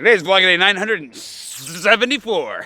Today's vlog day 974.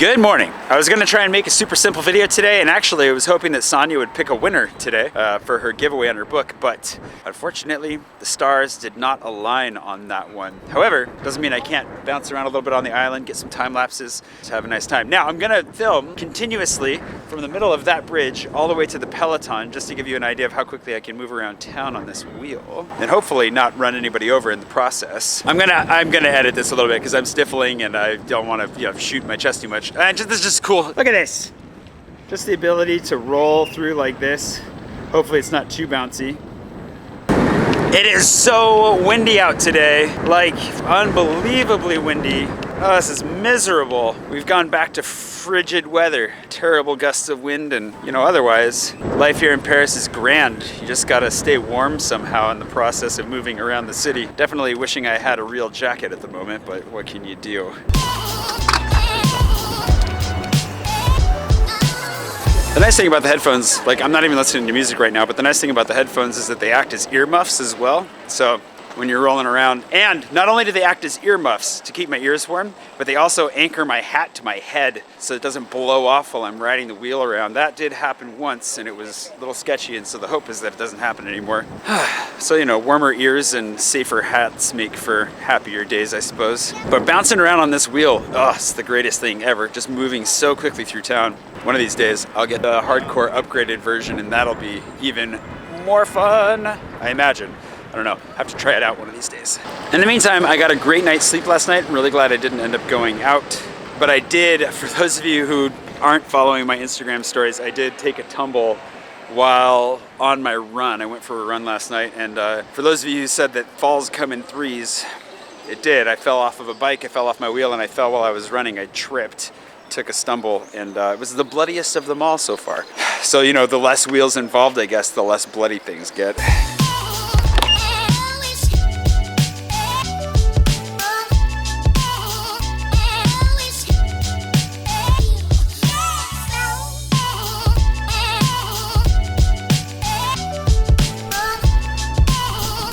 Good morning. I was gonna try and make a super simple video today, and actually I was hoping that Sonia would pick a winner today for her giveaway on her book, but unfortunately the stars did not align on that one. However, doesn't mean I can't bounce around a little bit on the island, get some time lapses, just have a nice time. Now I'm gonna film continuously from the middle of that bridge all the way to the Peloton, just to give you an idea of how quickly I can move around town on this wheel, and hopefully not run anybody over in the process. I'm gonna edit this a little bit because I'm stifling and I don't want to shoot my chest too much. This is just cool. Look at this. Just the ability to roll through like this. Hopefully it's not too bouncy. It is so windy out today, like unbelievably windy. Oh, this is miserable. We've gone back to frigid weather, terrible gusts of wind, and otherwise, life here in Paris is grand. You just gotta stay warm somehow in the process of moving around the city. Definitely wishing I had a real jacket at the moment, but what can you do? The nice thing about the headphones, like I'm not even listening to music right now, but the nice thing about the headphones is that they act as earmuffs as well. So when you're rolling around, and not only do they act as earmuffs to keep my ears warm, but they also anchor my hat to my head so it doesn't blow off while I'm riding the wheel around. That did happen once and it was a little sketchy, and so the hope is that it doesn't happen anymore. So warmer ears and safer hats make for happier days, I suppose. But bouncing around on this wheel, it's the greatest thing ever. Just moving so quickly through town. One of these days, I'll get the hardcore upgraded version and that'll be even more fun, I imagine. I don't know, have to try it out one of these days. In the meantime, I got a great night's sleep last night. I'm really glad I didn't end up going out. But I did, for those of you who aren't following my Instagram stories, I did take a tumble while on my run. I went for a run last night, and for those of you who said that falls come in threes, it did. I fell off of a bike, I fell off my wheel, and I fell while I was running. I tripped, took a stumble, and it was the bloodiest of them all so far. So, the less wheels involved, I guess, the less bloody things get.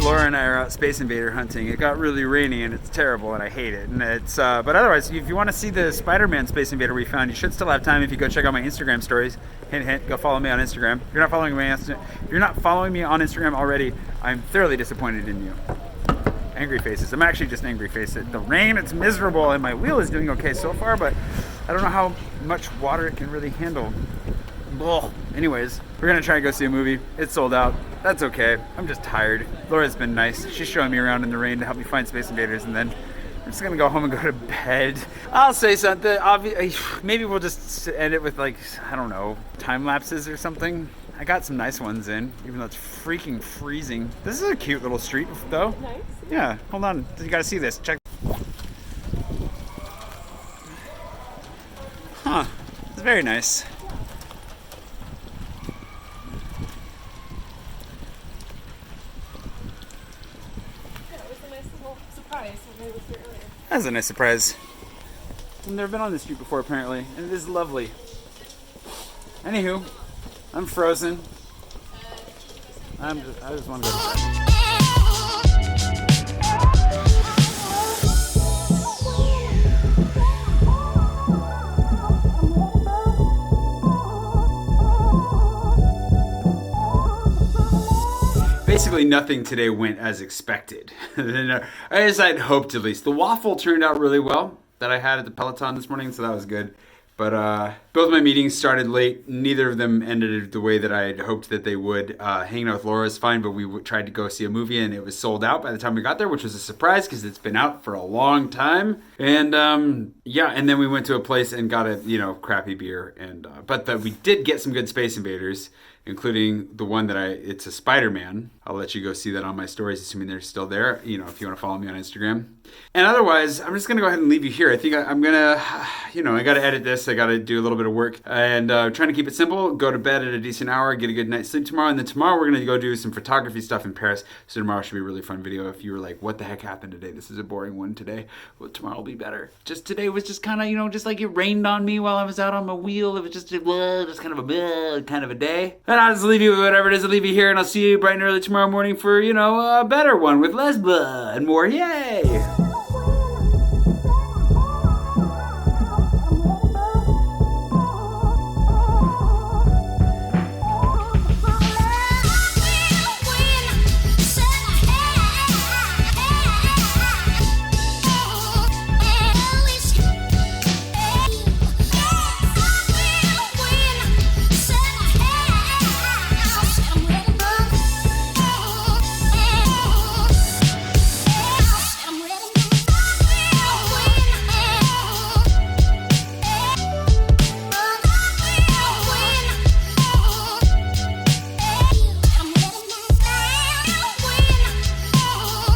Laura and I are out Space Invader hunting. It got really rainy and it's terrible and I hate it. And it's but otherwise, if you want to see the Spider-Man Space Invader we found, you should still have time if you go check out my Instagram stories. Hint, hint. Go follow me on Instagram. If you're not following me on Instagram already, I'm thoroughly disappointed in you. Angry faces. I'm actually just angry face. The rain, it's miserable, and my wheel is doing okay so far, but I don't know how much water it can really handle. Ugh. Anyways, we're gonna try and go see a movie. It's sold out. That's okay. I'm just tired. Laura's been nice. She's showing me around in the rain to help me find Space Invaders, and then I'm just gonna go home and go to bed. I'll say something. Maybe we'll just end it with I don't know, time lapses or something. I got some nice ones in, even though it's freaking freezing. This is a cute little street, though. Nice. Yeah. Hold on. You gotta see this. Check. Huh. It's very nice. That was a nice surprise. I've never been on this street before, apparently, and it is lovely. Anywho, I'm frozen. I just want to go to bed. Basically nothing today went as expected. As I'd hoped, at least. The waffle turned out really well that I had at the Peloton this morning, so that was good. But both my meetings started late. Neither of them ended the way that I had hoped that they would. Hanging out with Laura is fine, but we tried to go see a movie and it was sold out by the time we got there, which was a surprise because it's been out for a long time. And and then we went to a place and got a crappy beer. And but we did get some good Space Invaders. including the one that it's a Spider-Man. I'll let you go see that on my stories, assuming they're still there, if you want to follow me on Instagram. And otherwise, I'm just going to go ahead and leave you here. I think I'm going to, I got to edit this. I got to do a little bit of work. And trying to keep it simple, go to bed at a decent hour, get a good night's sleep tomorrow. And then tomorrow we're going to go do some photography stuff in Paris. So tomorrow should be a really fun video. If you were like, what the heck happened today? This is a boring one today. Well, tomorrow will be better. Just today was just kind of, just like it rained on me while I was out on my wheel. It was just kind of a day. And I'll just leave you with whatever it is. I'll leave you here, and I'll see you bright and early tomorrow morning for, a better one with less blah and more yay.